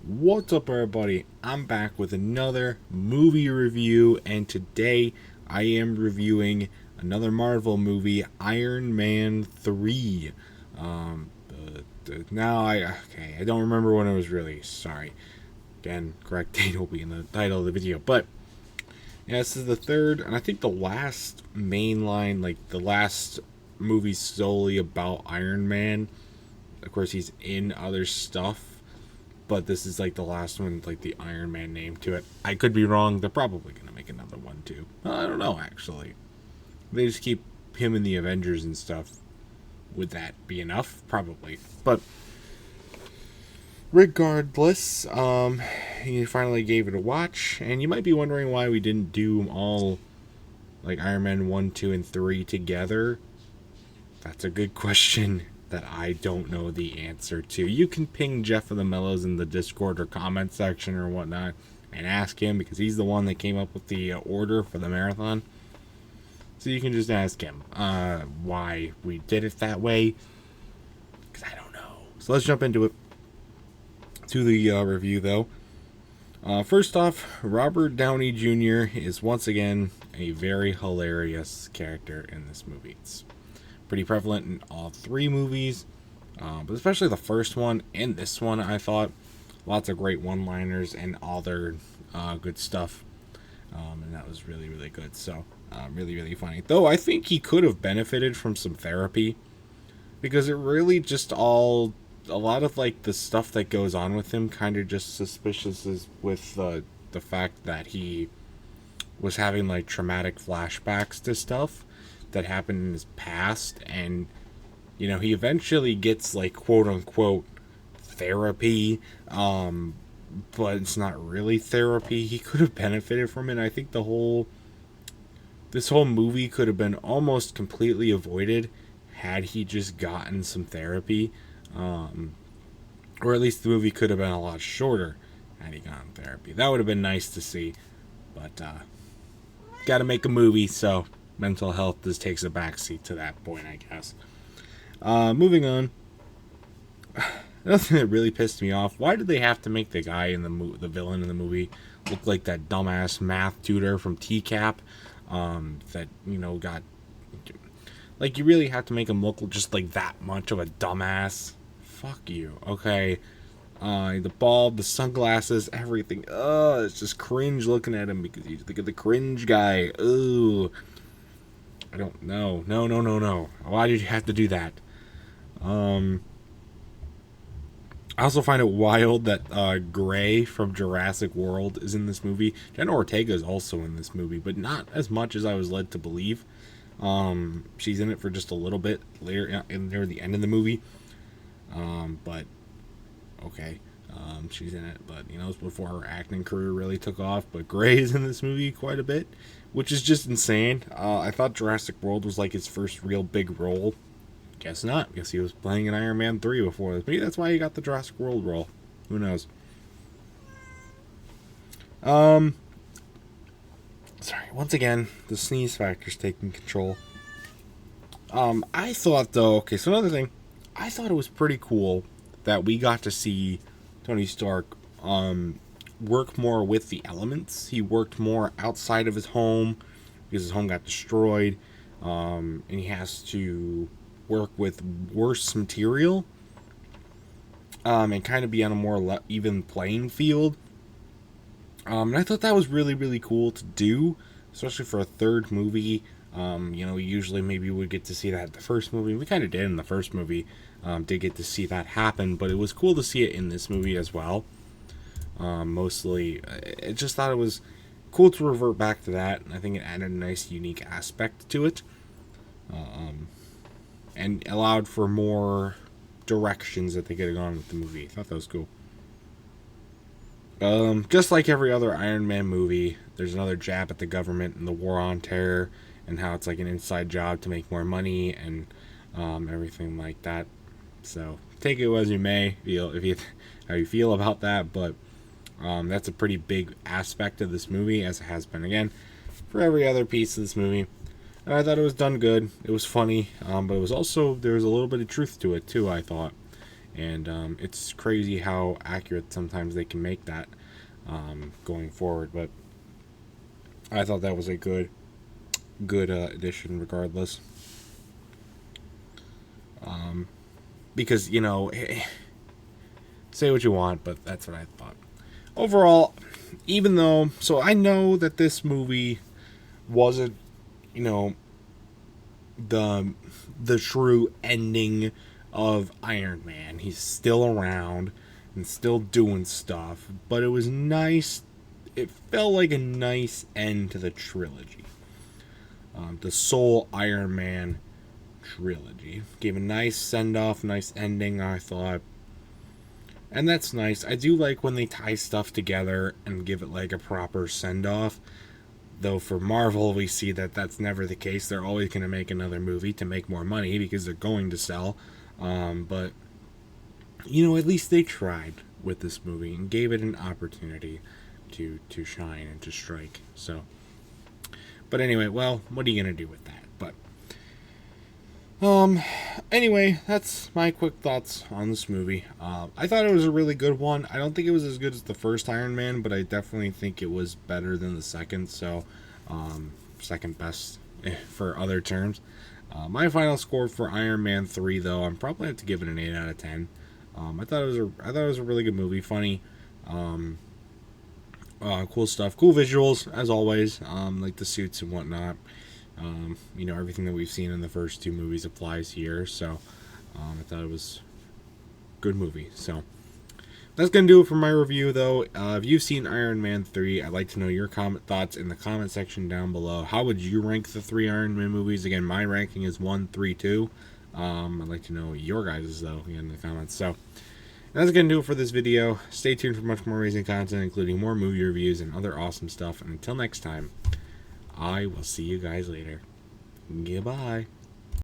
What's up, everybody? I'm back with another movie review, and today I am reviewing another Marvel movie, Iron Man 3. I don't remember when it was released. Sorry. Again, correct date will be in the title of the video. But yeah, this is the third, and I think the last mainline, like the last movie solely about Iron Man. Of course, he's in other stuff, but this is like the last one with like the Iron Man name to it. I could be wrong. They're probably gonna make another one too. I don't know, actually. They just keep him in the Avengers and stuff. Would that be enough? Probably. But regardless, he finally gave it a watch, and you might be wondering why we didn't do all like Iron Man 1, 2, and 3 together. That's a good question that I don't know the answer to. You can ping Jeffofthemellows in the Discord or comment section or whatnot and ask him, because he's the one that came up with the order for the marathon. So you can just ask him why we did it that way, because I don't know. So let's jump into it. To the review, though. First off, Robert Downey Jr. is once again a very hilarious character in this movie. It's pretty prevalent in all three movies, but especially the first one and this one. I thought lots of great one-liners and all their good stuff, and that was really, really good. So really, really funny. Though I think he could have benefited from some therapy, because it really just a lot of like the stuff that goes on with him kind of just suspicious is with the fact that he was having like traumatic flashbacks to stuff that happened in his past, and he eventually gets like quote unquote therapy, but it's not really therapy. He could have benefited from it. I think this whole movie could have been almost completely avoided had he just gotten some therapy, or at least the movie could have been a lot shorter had he gotten therapy. That would have been nice to see, but gotta make a movie, so mental health just takes a backseat to that point, I guess. Moving on. Another thing that really pissed me off: why did they have to make the guy in the villain in the movie look like that dumbass math tutor from TCAP? That got, like, you really have to make him look just like that much of a dumbass? Fuck you. Okay. The bald, the sunglasses, everything. It's just cringe looking at him, because you think of the cringe guy. Ooh. I don't know. No. Why did you have to do that? I also find it wild that Gray from Jurassic World is in this movie. Jenna Ortega is also in this movie, but not as much as I was led to believe. She's in it for just a little bit later, near the end of the movie. But okay. She's in it, but it's before her acting career really took off. But Gray is in this movie quite a bit, which is just insane. I thought Jurassic World was like his first real big role. Guess not. Guess he was playing in Iron Man 3 before this. Maybe that's why he got the Jurassic World role. Who knows? Sorry. Once again, the sneeze factor's taking control. I thought, though, okay, so another thing. I thought it was pretty cool that we got to see Tony Stark work more with the elements. He worked more outside of his home because his home got destroyed, and he has to work with worse material, and kind of be on a more even playing field. And I thought that was really, really cool to do, especially for a third movie. Usually maybe we get to see that in the first movie. We kind of did in the first movie. Did get to see that happen, but it was cool to see it in this movie as well. Mostly, I just thought it was cool to revert back to that, and I think it added a nice, unique aspect to it, and allowed for more directions that they could have gone with the movie. I thought that was cool. Just like every other Iron Man movie, there's another jab at the government and the war on terror, and how it's like an inside job to make more money and everything like that. So take it as you may, how you feel about that, but that's a pretty big aspect of this movie, as it has been again for every other piece of this movie. And I thought it was done good. It was funny, but it was also, there was a little bit of truth to it too, I thought. And it's crazy how accurate sometimes they can make that going forward. But I thought that was a good addition regardless. Because, you know, say what you want, but that's what I thought. Overall, even though, so I know that this movie wasn't, you know, the true ending of Iron Man. He's still around and still doing stuff, but it was nice. It felt like a nice end to the trilogy. The sole Iron Man trilogy gave a nice send-off, nice ending, I thought. And that's nice. I do like when they tie stuff together and give it like a proper send-off. Though for Marvel, we see that that's never the case. They're always going to make another movie to make more money because they're going to sell. But, you know, at least they tried with this movie and gave it an opportunity to shine and to strike. So, but anyway, well, what are you going to do with that? But, anyway, that's my quick thoughts on this movie. I thought it was a really good one. I don't think it was as good as the first Iron Man, but I definitely think it was better than the second. So, second best for other terms. My final score for Iron Man 3, though, I'm probably have to give it an 8 out of 10. I thought it was a really good movie, funny, cool stuff, cool visuals as always, like the suits and whatnot. You know, everything that we've seen in the first two movies applies here, so I thought it was a good movie. So that's going to do it for my review, though. If you've seen Iron Man 3, I'd like to know your thoughts in the comment section down below. How would you rank the 3 Iron Man movies? Again, my ranking is 1, 3, 2. I'd like to know your guys', though, in the comments. So that's going to do it for this video. Stay tuned for much more amazing content, including more movie reviews and other awesome stuff. And until next time, I will see you guys later. Goodbye.